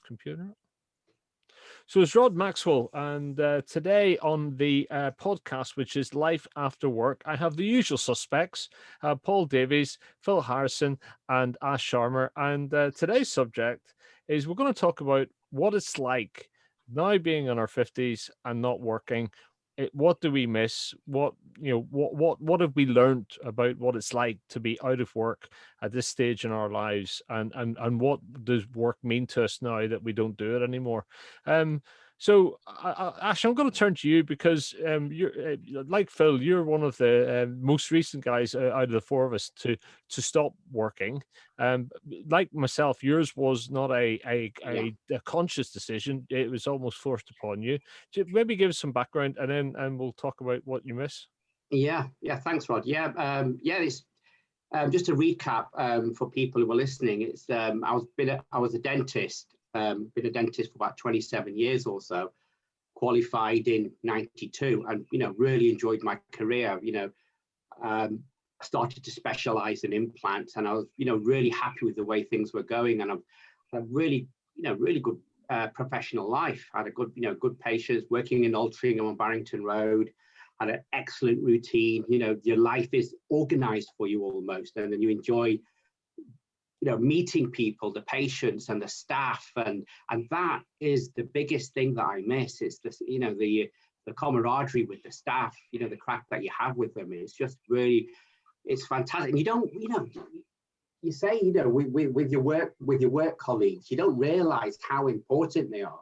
computer. So it's Rod Maxwell, and today on the podcast, which is Life After Work, I have the usual suspects, Paul Davies, Phil Harrison, and Ash Sharma. And today's subject is we're going to talk about what it's like now being in our 50s and not working. What do we miss? What have we learned about what it's like to be out of work at this stage in our lives, and what does work mean to us now that we don't do it anymore? So, Ash, I'm going to turn to you because you're like Phil. You're one of the most recent guys out of the four of us to stop working. Like myself, yours was not a conscious decision. It was almost forced upon you. Maybe give us some background, and we'll talk about what you miss. Yeah. Thanks, Rod. It's just to recap for people who are listening. It's I was a dentist. Been a dentist for about 27 years or so, qualified in 92, and really enjoyed my career. I started to specialize in implants, and I was really happy with the way things were going, and I've had really good professional life. I had a good patients, working in Altrincham on Barrington Road, had an excellent routine. Your life is organized for you almost, and then you enjoy meeting people, the patients and the staff, and that is the biggest thing that I miss. It's this, the camaraderie with the staff, the crack that you have with them. It's just really, it's fantastic. And you don't, you say, with your work colleagues, you don't realize how important they are,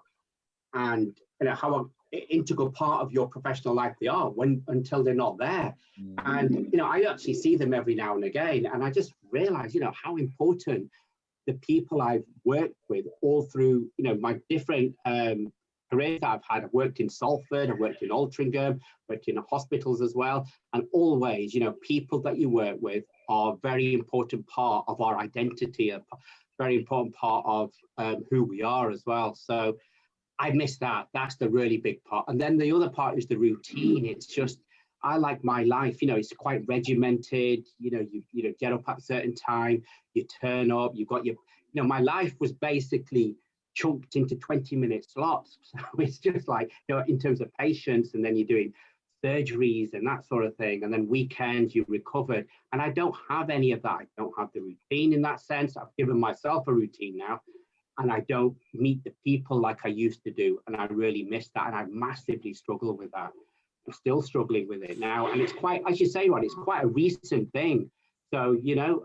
and how integral part of your professional life they are until they're not there. And I actually see them every now and again, and I just realize how important the people I've worked with all through my different careers that I've had. I've worked in Salford, I've worked in Altrincham, worked in hospitals as well, and always people that you work with are a very important part of our identity, a very important part of who we are as well. So I miss that. That's the really big part. And then the other part is the routine. It's just, I like my life, it's quite regimented. You get up at a certain time, you turn up, you've got your, my life was basically chunked into 20-minute slots. So it's just like, in terms of patients, and then you're doing surgeries and that sort of thing. And then weekends you recovered. And I don't have any of that. I don't have the routine in that sense. I've given myself a routine now, and I don't meet the people like I used to do. And I really miss that. And I massively struggle with that. I'm still struggling with it now. And it's quite, as you say, Rod, it's quite a recent thing. So,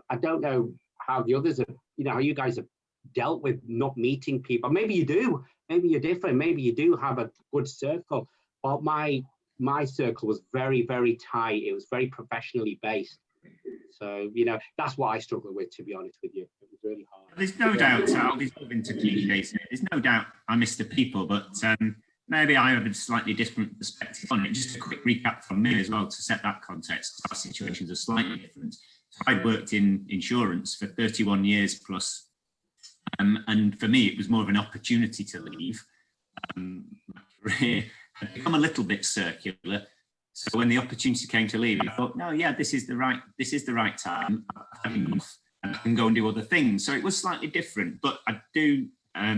I don't know how the others have, how you guys have dealt with not meeting people. Maybe you do. Maybe you're different. Maybe you do have a good circle. But my circle was very, very tight. It was very professionally based. So, that's what I struggle with, to be honest with you. It was really hard. There's no doubt, I'll be into cliches. There's no doubt I miss the people, but maybe I have a slightly different perspective on it. Just a quick recap from me as well to set that context. Our situations are slightly different. So I'd worked in insurance for 31 years plus, and for me, it was more of an opportunity to leave. My career had become a little bit circular. So when the opportunity came to leave, I thought, no, yeah, this is the right time. I've had enough, and I can go and do other things. So it was slightly different, but I do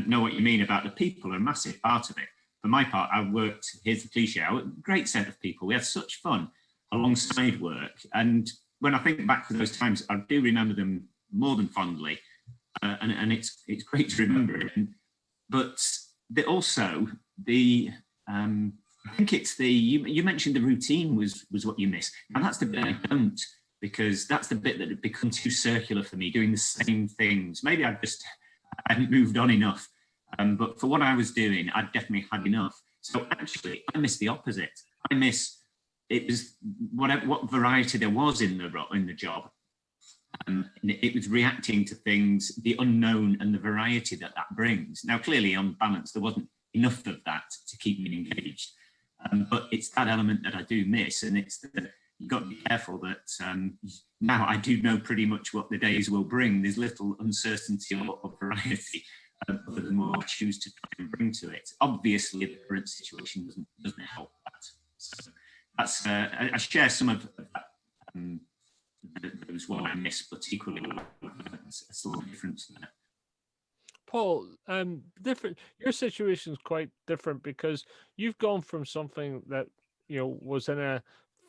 know what you mean about the people are a massive part of it. For my part, I worked, here's the cliche, a great set of people. We had such fun alongside work. And when I think back to those times, I do remember them more than fondly. And it's great to remember it. But I think it's you mentioned the routine was what you miss. And that's the bit I don't, because that's the bit that had become too circular for me, doing the same things. Maybe I hadn't moved on enough. But for what I was doing, I definitely had enough. So actually, I miss the opposite. It was what variety there was in the job. And it was reacting to things, the unknown and the variety that brings. Now, clearly, on balance, there wasn't enough of that to keep me engaged. But it's that element that I do miss, and you've got to be careful that now I do know pretty much what the days will bring. There's little uncertainty or variety other than what I choose to try and bring to it. Obviously, the current situation doesn't help that. So that's I share some of that. Those what I miss, but equally, it's a little different there. Paul, different. Your situation is quite different because you've gone from something that was in a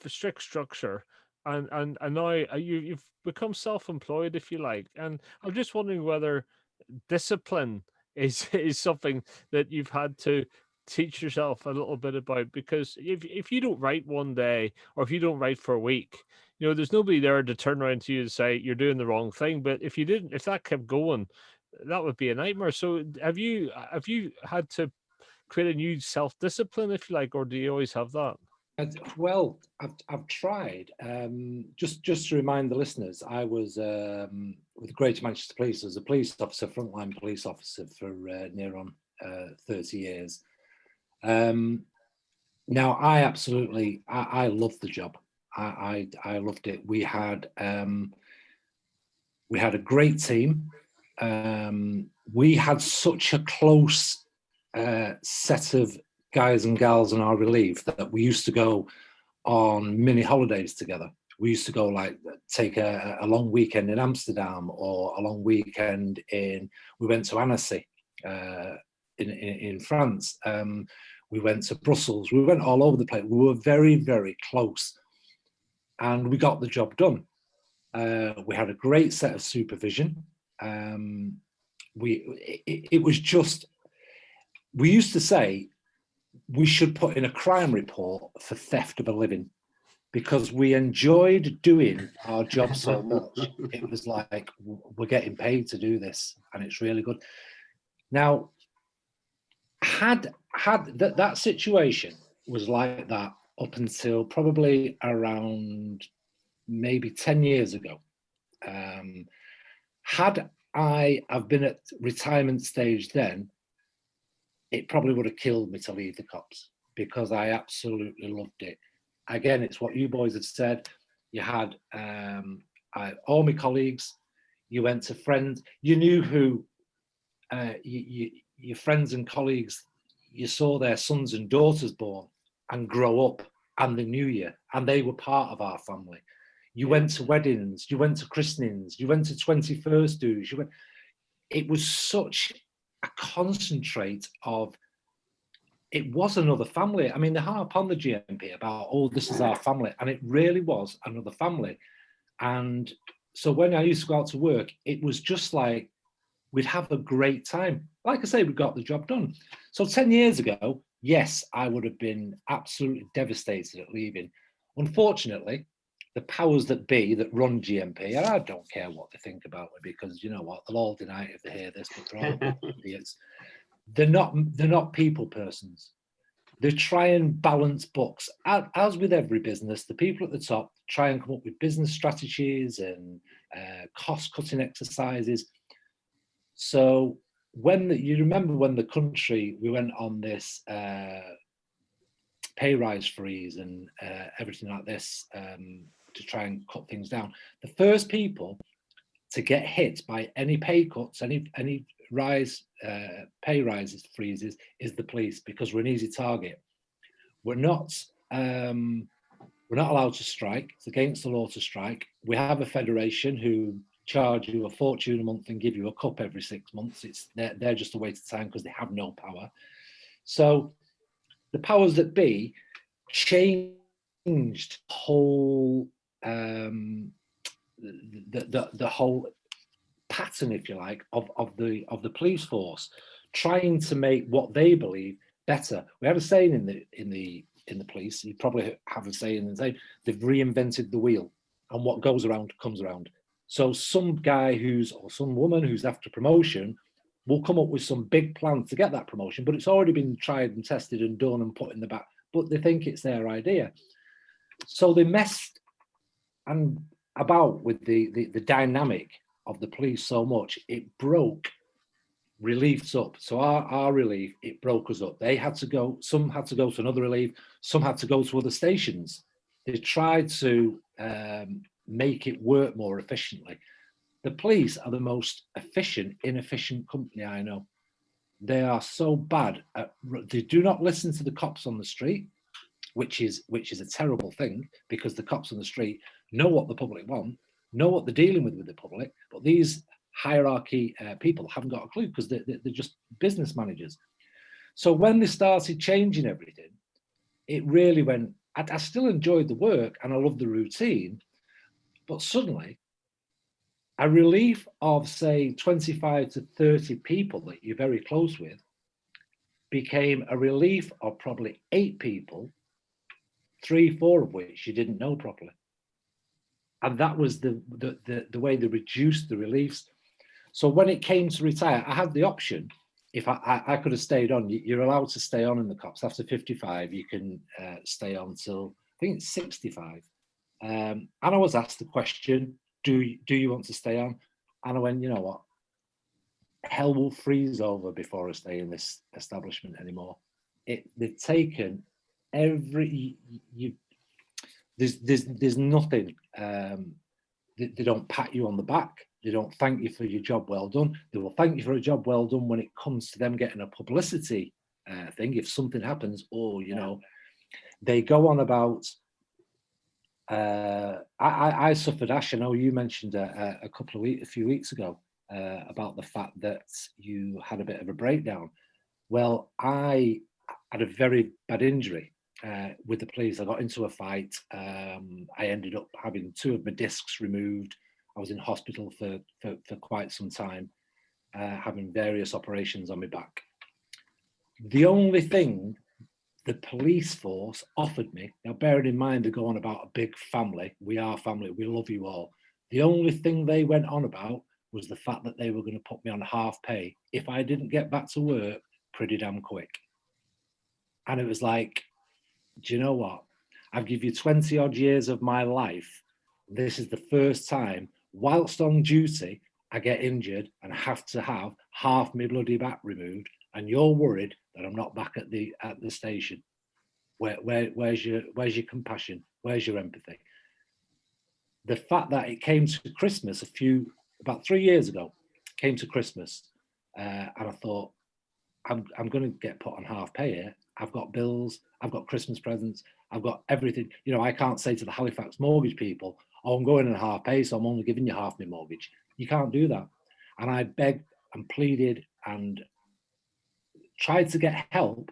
strict structure, and now you've become self-employed, if you like. And I'm just wondering whether discipline is something that you've had to teach yourself a little bit about, because if you don't write one day, or if you don't write for a week, there's nobody there to turn around to you and say you're doing the wrong thing. But if that kept going, that would be a nightmare. So have you had to create a new self-discipline, if you like, or do you always have that? Well, I've tried. Just to remind the listeners, I was with the Greater Manchester Police as a police officer, frontline police officer for near on 30 years. Now, I loved the job. I loved it. We had a great team. We had such a close set of guys and gals on our relief that we used to go on mini holidays together. We used to go take a long weekend in Amsterdam, or a long weekend we went to Annecy in France. We went to Brussels. We went all over the place. We were very, very close, and we got the job done. We had a great set of supervision. It was just, we used to say we should put in a crime report for theft of a living, because we enjoyed doing our job so much. It was like, we're getting paid to do this, and it's really good. Now, had that situation was like that up until probably around maybe 10 years ago. Had I've been at retirement stage then, it probably would have killed me to leave the cops, because I absolutely loved it. Again, it's what you boys have said. You had all my colleagues. You went to friends. You knew who your friends and colleagues. You saw their sons and daughters born and grow up, and they knew you, and they were part of our family. You went to weddings. You went to christenings. You went to 21st dues. It was such a concentrate of, it was another family. I mean, they harp on the GMP about, oh, this is our family, and it really was another family. And so when I used to go out to work, it was just like, we'd have a great time. Like I say, we got the job done. So 10 years ago, yes, I would have been absolutely devastated at leaving. Unfortunately, the powers that be that run GMP, and I don't care what they think about me, because you know what, they'll all deny it if they hear this, but they're all idiots. They're not people persons. They try and balance books. As with every business, the people at the top try and come up with business strategies and cost-cutting exercises. So you remember when the country, we went on this pay rise freeze and everything like this to try and cut things down. The first people to get hit by any pay cuts, any pay rises, freezes, is the police, because we're an easy target. We're not allowed to strike. It's against the law to strike. We have a federation who charge you a fortune a month and give you a cup every 6 months. They're just a waste of time, because they have no power. So the powers that be changed the whole the whole pattern, if you like, of the police force, trying to make what they believe better. We have a saying in the police. You probably have a saying and say they've reinvented the wheel, and what goes around comes around. So some guy or some woman who's after promotion will come up with some big plan to get that promotion, but it's already been tried and tested and done and put in the back, but they think it's their idea. So they messed about with the dynamic of the police so much, it broke reliefs up. So our relief, it broke us up. They had to go, some had to go to another relief, some had to go to other stations. They tried to make it work more efficiently. The police are the most inefficient company I know. They are so bad they do not listen to the cops on the street, which is a terrible thing, because the cops on the street know what the public want, know what they're dealing with the public, but these hierarchy people haven't got a clue because they're just business managers. So when they started changing everything, it really went, I still enjoyed the work and I loved the routine, but suddenly a relief of, say, 25 to 30 people that you're very close with became a relief of probably 8 people, 3, 4 of which you didn't know properly. And that was the way they reduced the reliefs. So when it came to retire, I had the option. If I could have stayed on, you're allowed to stay on in the cops. After 55, you can stay on till, I think it's 65. And I was asked the question, do you want to stay on? And I went, you know what? Hell will freeze over before I stay in this establishment anymore. They've taken there's nothing. They don't pat you on the back. They don't thank you for your job well done. They will thank you for a job well done when it comes to them getting a publicity thing. If something happens, or they go on about. I suffered, Ash. I know you mentioned a few weeks ago about the fact that you had a bit of a breakdown. Well, I had a very bad injury with the police. I got into a fight. I ended up having 2 of my discs removed. I was in hospital for quite some time, having various operations on my back. The only thing the police force offered me, now bearing in mind they're going about a big family, we are family, we love you all. The only thing they went on about was the fact that they were going to put me on half pay if I didn't get back to work pretty damn quick. And it was like, do you know what? I've given you 20 odd years of my life. This is the first time, whilst on duty, I get injured and have to have half my bloody back removed. And you're worried that I'm not back at the station. Where's your compassion? Where's your empathy? The fact that it came to Christmas about 3 years ago, came to Christmas, and I thought, I'm going to get put on half pay here. I've got bills, I've got Christmas presents, I've got everything. I can't say to the Halifax mortgage people, oh, I'm going on half pay, so I'm only giving you half my mortgage. You can't do that. And I begged and pleaded and tried to get help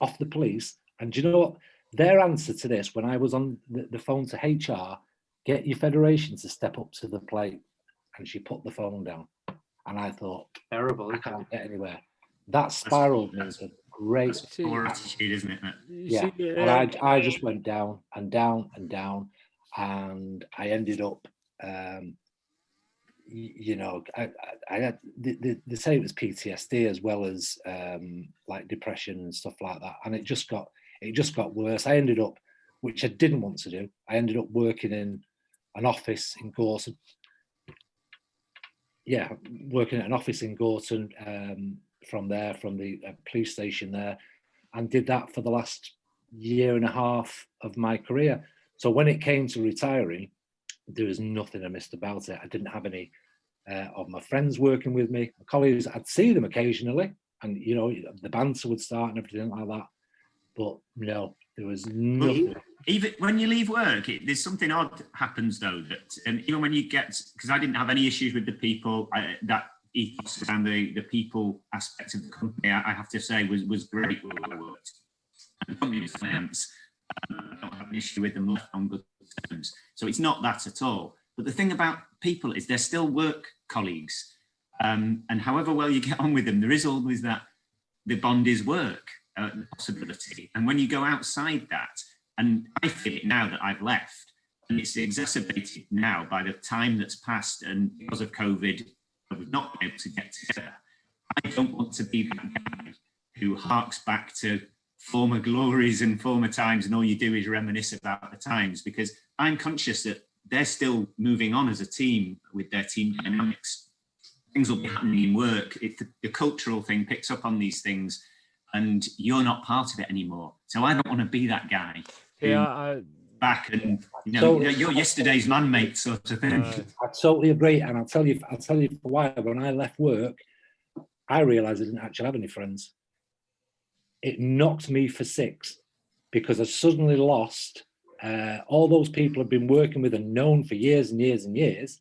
off the police. And do you know what? Their answer to this, when I was on the phone to HR, get your federation to step up to the plate. And she put the phone down. And I thought, terrible. I can't get anywhere. That spiraled me into great. Poor attitude, isn't it? Yeah. And I just went down and down and down. And I ended up, I had, they say it was PTSD as well as like depression and stuff like that. And it just got worse. I ended up, which I didn't want to do, I ended up working in an office in Gorton. Yeah, working at an office in Gorton from the police station there, and did that for the last 1.5 years of my career. So when it came to retiring, there was nothing I missed about it. I didn't have any of my friends working with me, my colleagues. I'd see them occasionally, and the banter would start and everything like that. But no, there was nothing. Even when you leave work, there's something odd happens though. That even when you get, because I didn't have any issues with the people, that ethos and the people aspect of the company, I have to say was great where I worked. And the company was finance. I don't have an issue with them on good terms. So it's not that at all. But the thing about people is they're still work colleagues. And however well you get on with them, there is always that the bond is work possibility. And when you go outside that, and I feel it now that I've left, and it's exacerbated now by the time that's passed, and because of COVID, we've not been able to get together. I don't want to be that guy who harks back to former glories and former times, and all you do is reminisce about the times, because I'm conscious that they're still moving on as a team with their team dynamics. Things will be happening in work. The cultural thing picks up on these things, and you're not part of it anymore. So I don't want to be that guy who back and you're yesterday's man mate sort of thing. I totally agree, and I'll tell you for why. When I left work, I realised I didn't actually have any friends. It knocked me for 6 because I suddenly lost all those people I've been working with and known for years and years and years.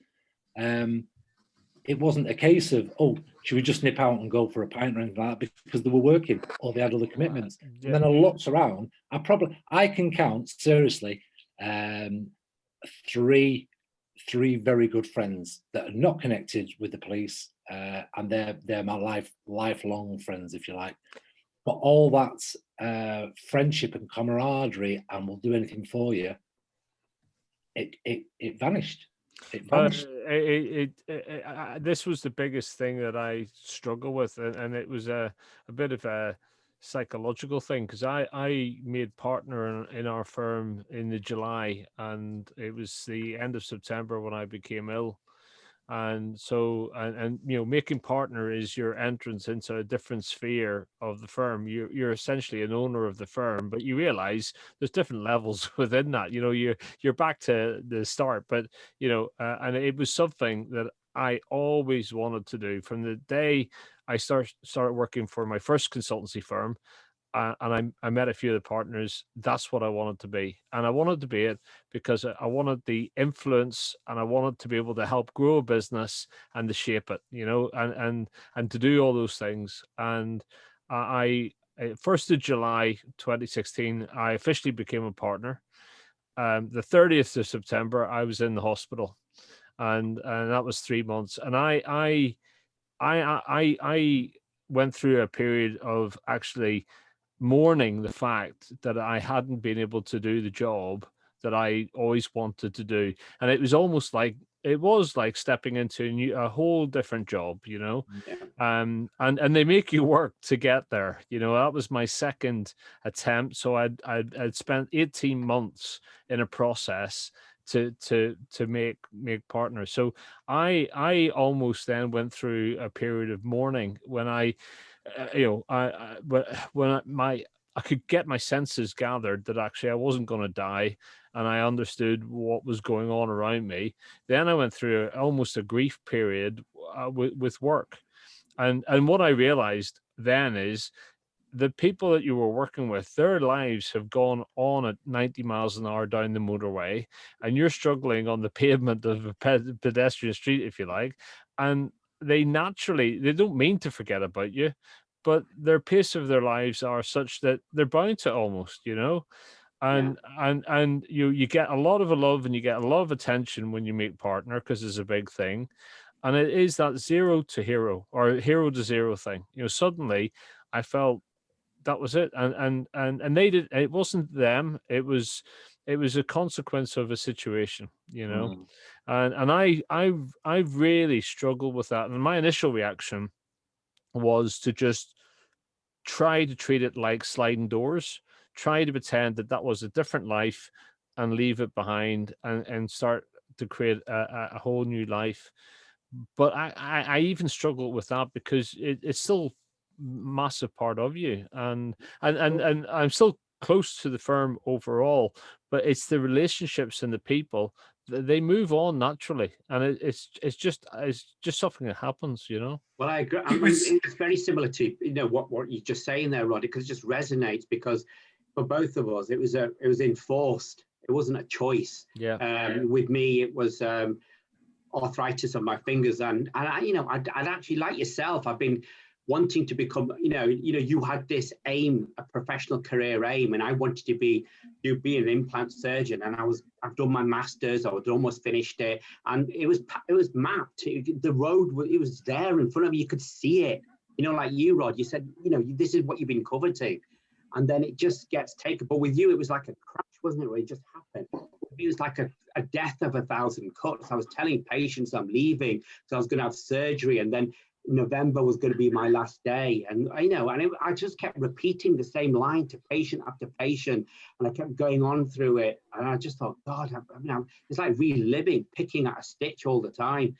it wasn't a case of, oh, should we just nip out and go for a pint or anything like that, because they were working or they had other commitments. And then I looked around. I can count seriously three very good friends that are not connected with the police, and they're my lifelong friends, if you like. But all that friendship and camaraderie, and we'll do anything for you, it vanished. It vanished. This was the biggest thing that I struggle with, and it was a bit of a psychological thing, because I made partner in our firm in the July, and it was the end of September when I became ill. And so, and you know, making partner is your entrance into a different sphere of the firm. You're essentially an owner of the firm, but you realize there's different levels within that. You know, you're back to the start, but you know, and it was something that I always wanted to do from the day I started working for my first consultancy firm. And I met a few of the partners. That's what I wanted to be. And I wanted to be it because I wanted the influence, and I wanted to be able to help grow a business and to shape it, you know, and to do all those things. And I 1st of July 2016, I officially became a partner. The 30th of September, I was in the hospital, and that was 3 months. And I went through a period of actually mourning the fact that I hadn't been able to do the job that I always wanted to do. And it was almost like, it was like stepping into a whole different job, you know. And they make you work to get there. You know, that was my second attempt. So I'd spent 18 months in a process to make partners. So I almost then went through a period of mourning when I could get my senses gathered that actually I wasn't going to die, and I understood what was going on around me. Then I went through almost a grief period with work, and what I realized then is the people that you were working with, their lives have gone on at 90 miles an hour down the motorway, and you're struggling on the pavement of a pedestrian street, if you like, and they don't mean to forget about you, but their pace of their lives are such that they're bound to, almost, you know. And you get a lot of love and you get a lot of attention when you make partner, because it's a big thing. And it is that zero to hero, or hero to zero thing. You know, suddenly I felt that was it. And they did, it wasn't them, it was a consequence of a situation, you know. And I've really struggled with that. And my initial reaction was to just try to treat it like sliding doors, try to pretend that was a different life and leave it behind, and start to create a whole new life. But I even struggle with that, because it's still massive part of you, and I'm still close to the firm overall, but it's the relationships and the people, they move on naturally, and it's just something that happens, you know. Well, I agree. I mean, it's very similar to, you know, what you're just saying there, Roddy, because it just resonates, because for both of us it was enforced. It wasn't a choice. With me it was arthritis on my fingers, and I, you know, I'd actually, like yourself, I've been wanting to become, you know, you had this aim, a professional career aim, and I wanted to be an implant surgeon, and I've done my master's, I was almost finished it, and it was mapped. The road, it was there in front of you, you could see it, you know, like you, Rod, you said, you know, this is what you've been coveting, and then it just gets taken. But with you, it was like a crash, wasn't it, where it just happened. It was like a death of 1,000 cuts. I was telling patients I'm leaving, so I was going to have surgery, and then November was going to be my last day, and I just kept repeating the same line to patient after patient, and I kept going on through it, and I just thought, God, it's like reliving, picking at a stitch all the time,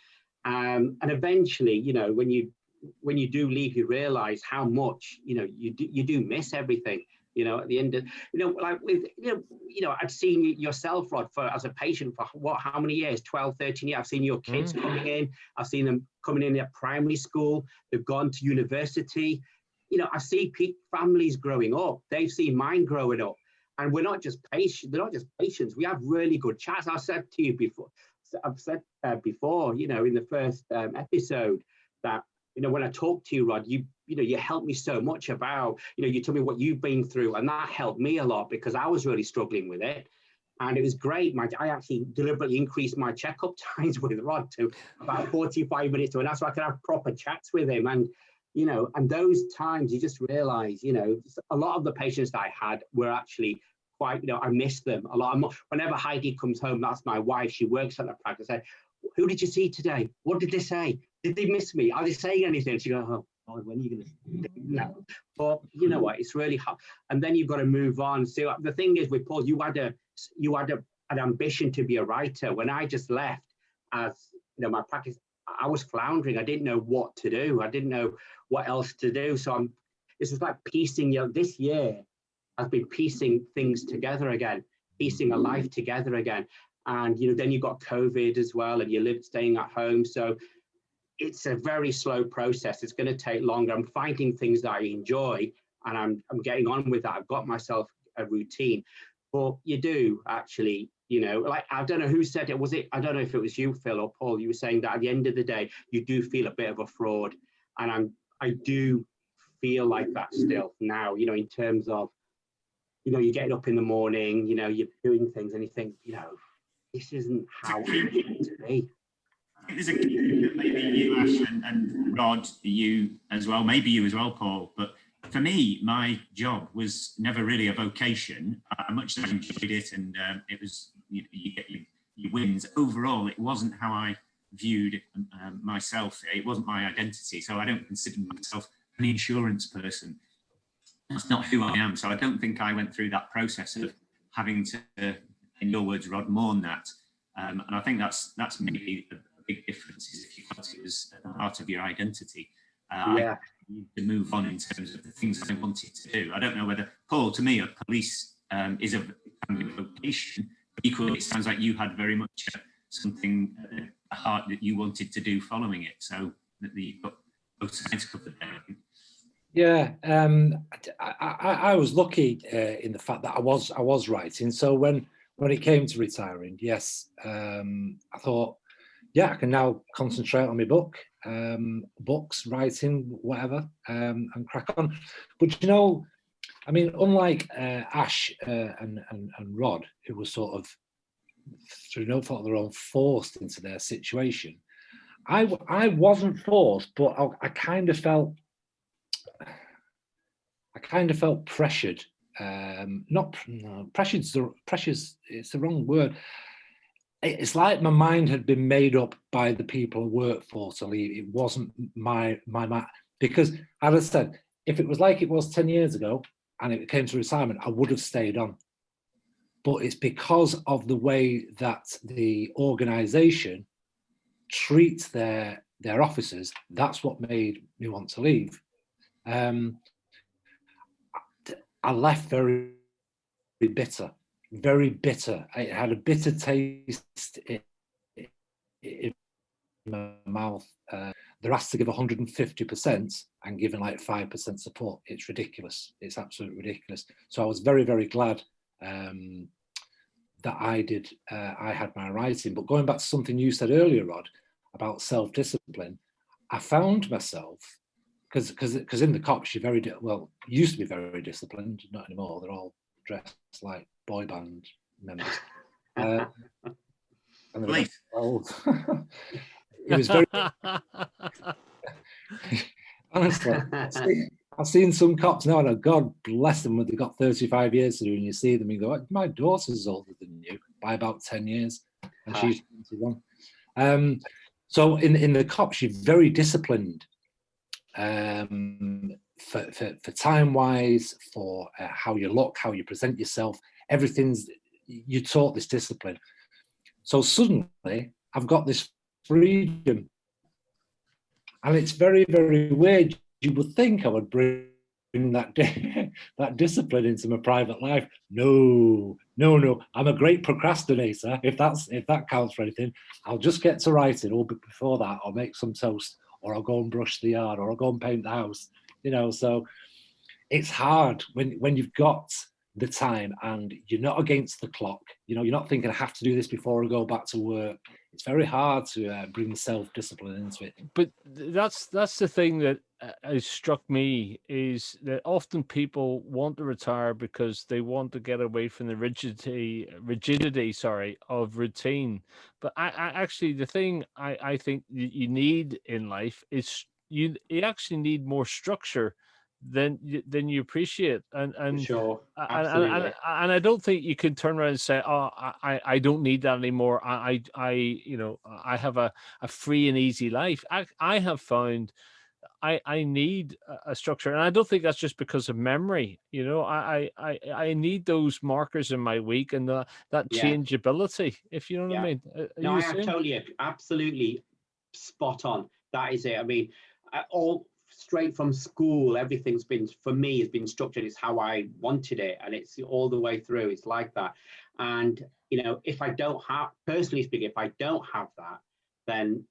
and eventually, you know, when you do leave, you realize how much, you know, you do miss everything. You know, at the end of, you know, like with, you know, I've seen yourself, Rod, as a patient for how many years? 12, 13 years. I've seen your kids coming in. I've seen them coming in at primary school. They've gone to university. You know, I see families growing up. They've seen mine growing up. And we're not just patients. They're not just patients. We have really good chats. I said to you before, I've said before, you know, in the first episode, that, you know, when I talked to you, Rod, you helped me so much about, you know, you told me what you've been through, and that helped me a lot because I was really struggling with it. And it was great. I actually deliberately increased my checkup times with Rod to about 45 minutes to an hour, so I could have proper chats with him. And, you know, and those times you just realize, you know, a lot of the patients that I had were actually quite, you know, I miss them a lot. Whenever Heidi comes home, that's my wife, she works at the practice, I say, who did you see today? What did they say? Did they miss me? Are they saying anything? She goes, oh, God, when are you going to no? But you know what? It's really hard. And then you've got to move on. So the thing is with Paul, you had an ambition to be a writer. When I just left, as you know, my practice, I was floundering. I didn't know what to do. I didn't know what else to do. So this is like piecing, you know, this year I've been piecing things together again, piecing a life together again. And, you know, then you've got COVID as well, and you staying at home. So it's a very slow process. It's going to take longer. I'm finding things that I enjoy, and I'm getting on with that. I've got myself a routine. But you do actually, you know, like, I don't know who said it. I don't know if it was you, Phil, or Paul, you were saying that at the end of the day, you do feel a bit of a fraud. And I do feel like that still now, you know, in terms of, you know, you're getting up in the morning, you know, you're doing things and you think, you know, this isn't how I want it to be. I think there's a key that maybe you, Ash, and Rod, you as well, maybe you as well, Paul, but for me, my job was never really a vocation. I much enjoyed it, and it was, you get your wins. Overall, it wasn't how I viewed myself. It wasn't my identity, so I don't consider myself an insurance person. That's not who I am. So I don't think I went through that process of having to, in your words, Rod, mourn that. And I think that's maybe a big difference, is if you felt it was part of your identity. Yeah. I need to move on in terms of the things I wanted to do. I don't know whether, Paul, to me, a police is a vocation. Equally, it sounds like you had very much something at heart that you wanted to do following it. So that you've got both sides covered there, I think. Yeah, I was lucky in the fact that I was writing. So when it came to retiring, yes, I thought, yeah, I can now concentrate on my books, writing, whatever, and crack on. But you know, I mean, unlike Ash and Rod, who was sort of through no fault of their own forced into their situation, I wasn't forced, but I kind of felt pressured. Pressure's it's the wrong word. It's like my mind had been made up by the people I worked for to leave. It wasn't my because, as I said, if it was like it was 10 years ago and it came to retirement, I would have stayed on. But it's because of the way that the organisation treats their officers, that's what made me want to leave. I left very bitter. It had a bitter taste in my mouth. They're asked to give 150% and given like 5% support. It's ridiculous. It's absolutely ridiculous. So I was very, very glad that I had my writing. But going back to something you said earlier, Rod, about self-discipline, I found myself, because in the cops you're used to be very disciplined, not anymore. They're all dressed like boy band members. And they're old. It was very honestly. I've seen some cops now, and God bless them, they've got 35 years to do, and you see them and you go, my daughter's older than you by about 10 years, and she's 21. So in the cops, you're very disciplined. For time wise, for how you look, how you present yourself, you're taught this discipline. So suddenly I've got this freedom, and it's very, very weird. You would think I would bring that discipline into my private life. No. I'm a great procrastinator. If that counts for anything, I'll just get to writing, or before that, I'll make some toast, or I'll go and brush the yard, or I'll go and paint the house. You know, so it's hard when you've got the time and you're not against the clock. You know, you're not thinking I have to do this before I go back to work. It's very hard to bring self-discipline into it. But that's the thing that has struck me, is that often people want to retire because they want to get away from the rigidity, sorry, of routine. But I actually, the thing I think you need in life is you actually need more structure than you appreciate, and Sure, and, absolutely. and I don't think you can turn around and say, "Oh, I don't need that anymore. You know, I have a free and easy life." I have found I need a structure, and I don't think that's just because of memory. You know, I need those markers in my week and that Yeah, changeability. If you know what I yeah. mean. Are No, you I the same? totally, absolutely spot on. That is it. I mean, all straight from school, everything's been, for me, has been structured. It's how I wanted it, and it's all the way through. It's like that. And, you know, if I don't have, personally speaking, if I don't have that, then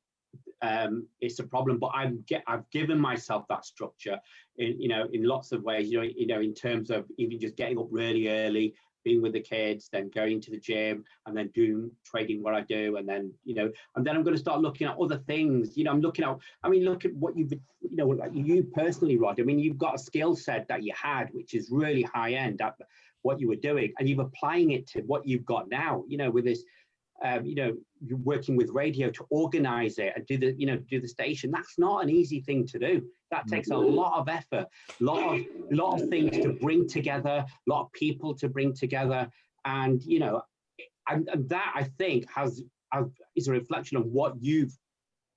it's a problem. But I've given myself that structure in, you know, in lots of ways, you know, in terms of even just getting up really early, being with the kids, then going to the gym, and then doing trading what I do, and then, you know, and then I'm going to start looking at other things. You know, I'm looking at, I mean, look at what you've, you know, like you personally, Rod. I mean, you've got a skill set that you had, which is really high end at what you were doing, and you're applying it to what you've got now. You know, with this, you know, you're working with radio to organize it and do the, you know, do the station. That's not an easy thing to do. That takes a lot of effort, lot of things to bring together, a lot of people to bring together. And, you know, and that, I think, is a reflection of what you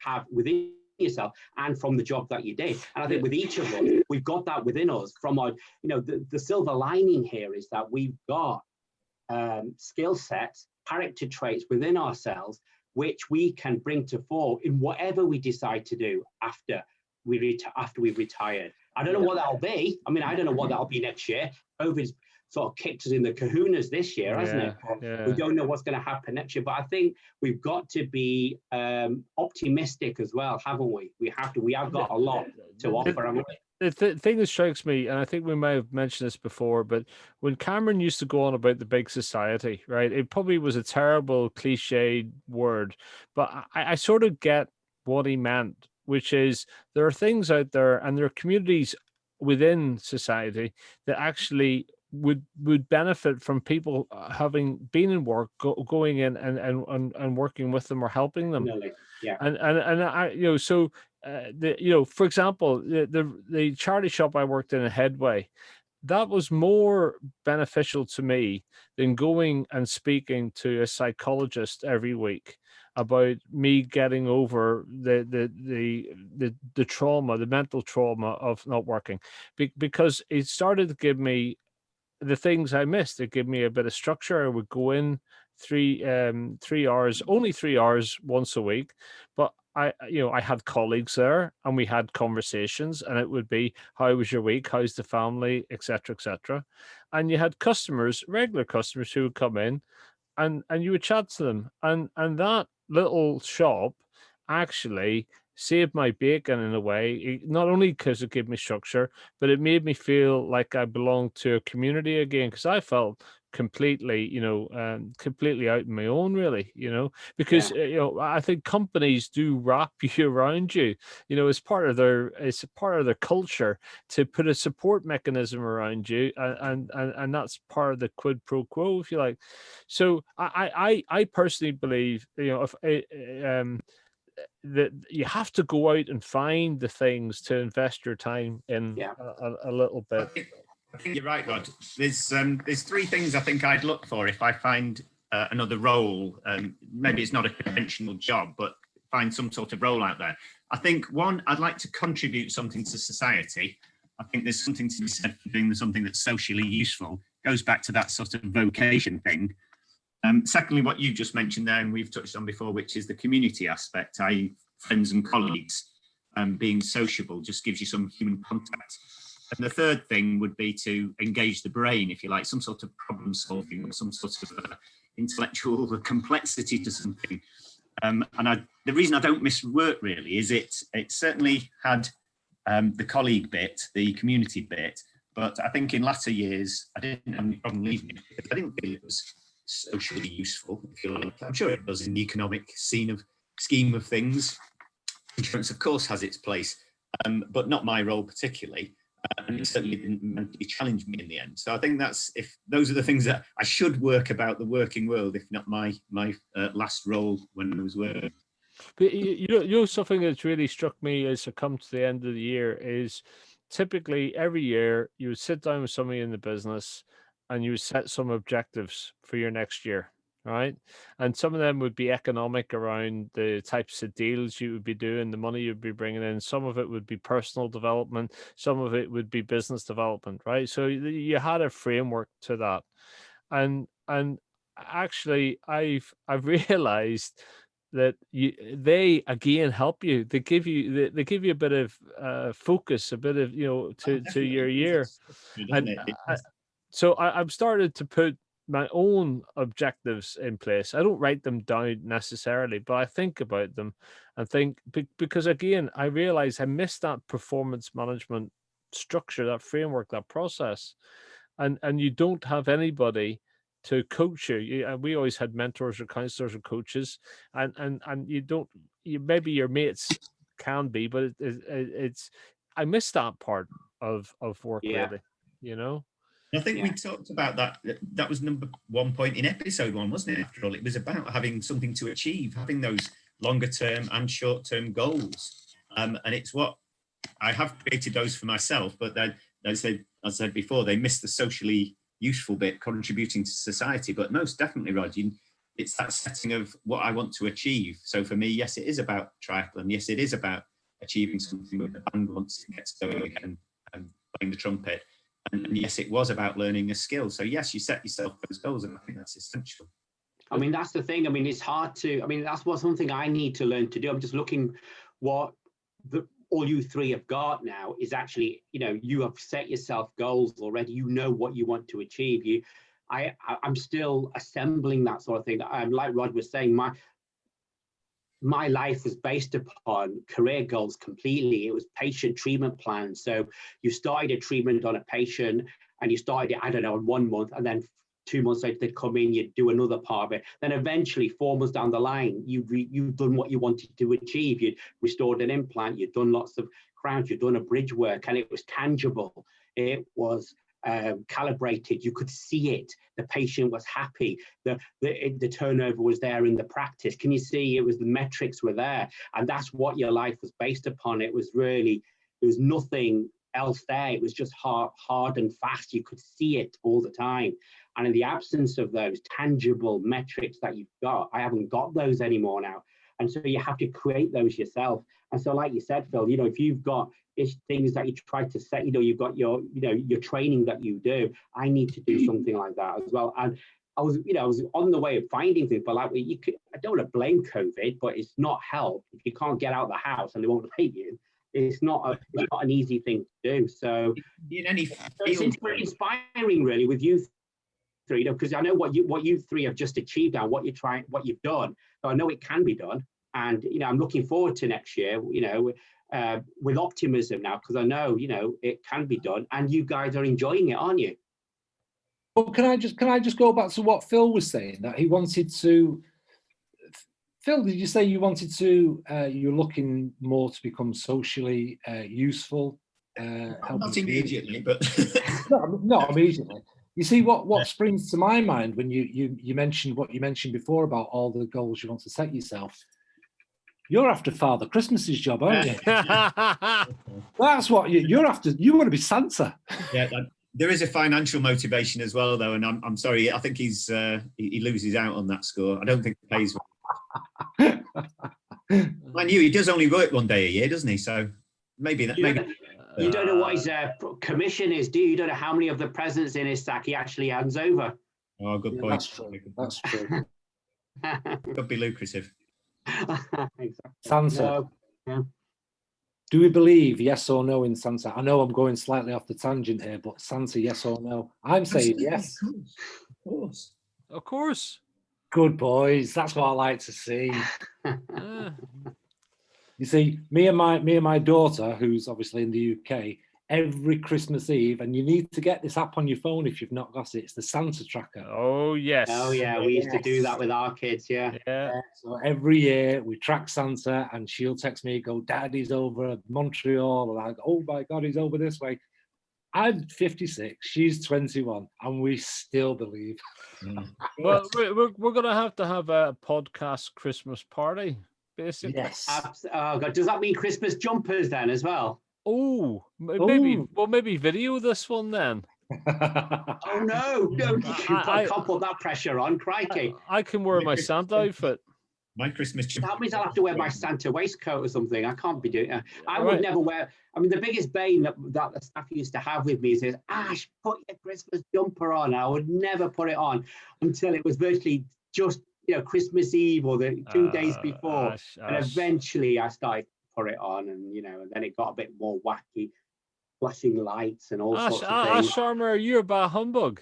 have within yourself and from the job that you did. And I think with each of us, we've got that within us from our, you know, the silver lining here is that we've got skill sets, character traits within ourselves, which we can bring to fore in whatever we decide to do after we've retired. I don't know what that'll be. I mean, I don't know what that'll be next year. COVID's sort of kicked us in the kahunas this year, hasn't it? We don't know what's going to happen next year. But I think we've got to be optimistic as well, haven't we? We have got a lot to offer, haven't we? The thing that strikes me, and I think we might have mentioned this before, but when Cameron used to go on about the big society, right, it probably was a terrible cliched word, but I sort of get what he meant, which is there are things out there and there are communities within society that actually would benefit from people having been in work, going in and working with them or helping them. Yeah. And I, you know, so you know, for example, the charity shop I worked in Headway, that was more beneficial to me than going and speaking to a psychologist every week about me getting over the trauma, the mental trauma of not working, because it started to give me the things I missed. It gave me a bit of structure. I would go in 3 hours, only 3 hours once a week, but you know, I had colleagues there and we had conversations, and it would be, how was your week? How's the family, etc., etc. And you had customers, regular customers, who would come in and you would chat to them, and that little shop actually saved my bacon in a way, not only because it gave me structure, but it made me feel like I belonged to a community again, because I felt completely, you know, completely out on my own, really, you know, because you know, I think companies do wrap you around you, you know, it's part of their culture to put a support mechanism around you, and that's part of the quid pro quo, if you like. So I personally believe, you know, if that you have to go out and find the things to invest your time in a little bit. I think you're right, Rod. There's 3 things I think I'd look for if I find another role. Maybe it's not a conventional job, but find some sort of role out there. I think, one, I'd like to contribute something to society. I think there's something to be said for doing something that's socially useful. Goes back to that sort of vocation thing. Secondly, what you just mentioned there, and we've touched on before, which is the community aspect, i.e. friends and colleagues, being sociable just gives you some human contact. And the third thing would be to engage the brain, if you like, some sort of problem solving or some sort of intellectual complexity to something. And the reason I don't miss work really is it certainly had the colleague bit, the community bit, but I think in latter years, I didn't have any problem leaving it because I didn't feel it was socially useful, if you like. I'm sure it does in the economic scheme of things. Insurance, of course, has its place, but not my role particularly. And it certainly didn't mentally challenge me in the end. So I think if those are the things that I should work about the working world, if not my last role when I was working. But you know something that's really struck me as I come to the end of the year is typically every year you would sit down with somebody in the business and you would set some objectives for your next year, right? And some of them would be economic around the types of deals you would be doing, the money you'd be bringing in. Some of it would be personal development. Some of it would be business development, right? So you had a framework to that. And actually I've realized that they again help you. They give you a bit of focus, a bit of to your year. And so I've started to put my own objectives in place. I don't write them down necessarily, but I think about them and think because again I realize I missed that performance management structure, that framework, that process, and you don't have anybody to coach you. We always had mentors or counselors or coaches, and you don't. Maybe your mates can be, but it's. I miss that part of work really. You know. I think we talked about that. That was number 1 point in episode 1, wasn't it? After all, it was about having something to achieve, having those longer term and short term goals, and it's what I have created those for myself. But then, as I said before, they miss the socially useful bit, contributing to society. But most definitely, Rod, it's that setting of what I want to achieve. So for me, yes, it is about triathlon. Yes, it is about achieving something with the band once it gets going again and playing the trumpet. And yes, it was about learning a skill. So yes, you set yourself those goals, and I think that's essential. I mean, that's the thing. I mean, it's hard to. I mean, that's something I need to learn to do. I'm just looking what all you three have got now is actually, you have set yourself goals already. You know what you want to achieve. I'm still assembling that sort of thing. Like Rod was saying, my life was based upon career goals completely. It was patient treatment plans. So you started a treatment on a patient and you started it, I don't know, in 1 month, and then 2 months later they'd come in, you'd do another part of it. Then eventually 4 months down the line, you've done what you wanted to achieve. You'd restored an implant, you'd done lots of crowns, you'd done a bridge work, and it was tangible. It was calibrated. You could see it. The patient was happy. The turnover was there in the practice. Can you see? It was the metrics were there, and that's what your life was based upon. It was really, there was nothing else there. It was just hard and fast. You could see it all the time. And in the absence of those tangible metrics that you've got, I haven't got those anymore now. And so you have to create those yourself. And so, like you said, Phil, if you've got things that you try to set, you've got your training that you do. I need to do something like that as well. And I was on the way of finding things, but I don't want to blame COVID, but it's not help if you can't get out of the house and they won't pay you. It's not an easy thing to do. So it's inspiring, really, with you three, because I know what you three have just achieved and what you've done. So I know it can be done, and I'm looking forward to next year. With optimism now, because I know it can be done, and you guys are enjoying it, aren't you? Well, can I just go back to what Phil was saying, that he wanted to. Phil, did you say you wanted to? You're looking more to become socially useful. Not immediately, but not immediately. You see, what springs to my mind when you mentioned what you mentioned before about all the goals you want to set yourself. You're after Father Christmas's job, aren't you? That's what you're after. You want to be Santa. Yeah, there is a financial motivation as well, though, and I'm sorry. I think he loses out on that score. I don't think it pays well. I knew he does only work 1 day a year, doesn't he? So maybe that. You don't know what his commission is, do you? You don't know how many of the presents in his sack he actually hands over. Oh, good point. That's true. Could be lucrative. Exactly. Santa. Yeah. Do we believe yes or no in Santa? I know I'm going slightly off the tangent here, but Santa, yes or no? I'm saying yes. Of course. Good boys. That's what I like to see. You see, me and my daughter, who's obviously in the UK, every Christmas Eve, and you need to get this app on your phone if you've not got it. It's the Santa Tracker. Oh yes. Oh yeah, we used to do that with our kids. Yeah. Yeah. So every year we track Santa, and she'll text me, go, Daddy's over at Montreal, and I go, oh my God, he's over this way. I'm 56, she's 21, and we still believe. Well, we're going to have a podcast Christmas party, basically. Yes. Oh God, does that mean Christmas jumpers then as well? Oh, maybe Ooh. we'll maybe video this one then. Oh no, I can't put that pressure on. Crikey. I can wear my Santa outfit. My Christmas. That means I'll have to wear my Santa waistcoat or something. I can't be doing. I would Right. never wear. I mean, the biggest bane that the staff used to have with me is, Ash, put your Christmas jumper on. I would never put it on until it was virtually just Christmas Eve or the 2 days before, and eventually I started to put it on, and and then it got a bit more wacky, flashing lights and all sorts of things. Sharma, you're a bah humbug.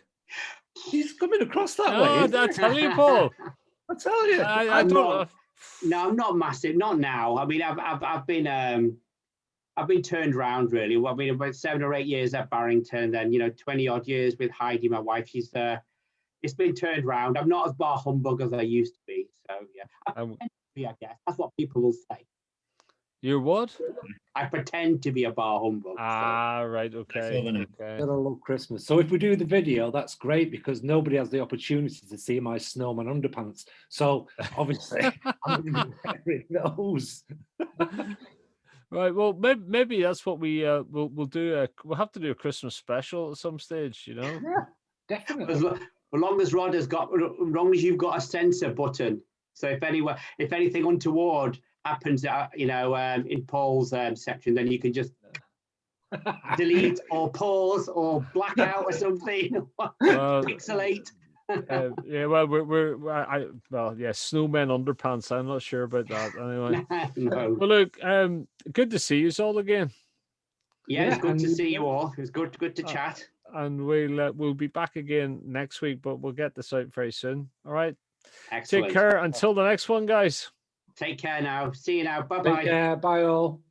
He's coming across that Oh, way. I tell you, Paul. I tell you. I don't know. No, I'm not massive. Not now. I mean, I've been turned around really. Well, I mean, about 7 or 8 years at Barrington, then 20 odd years with Heidi, my wife. She's it's been turned around. I'm not as bar humbug as I used to be. So yeah, I pretend to be, I guess that's what people will say. You're what? I pretend to be a bar humbug. Right. Okay. Gotta love Christmas. So if we do the video, that's great because nobody has the opportunity to see my snowman underpants. So obviously, I'm going to be wearing those. Right. Well, maybe that's what we'll do. We'll have to do a Christmas special at some stage. Yeah, definitely. As long as Rod has got, as long as you've got a censor button. So if anything untoward happens, in Paul's section, then you can just delete or pause or black out or something. Pixelate. Yeah, well, snowmen underpants. I'm not sure about that. Anyway, No. Well, look, good to see you all again. Yeah, it's good to see you all. It was good to chat. And we'll be back again next week, but we'll get this out very soon. All right. Excellent. Take care until the next one, guys. Take care now. See you now. Bye Take bye. care. Bye all.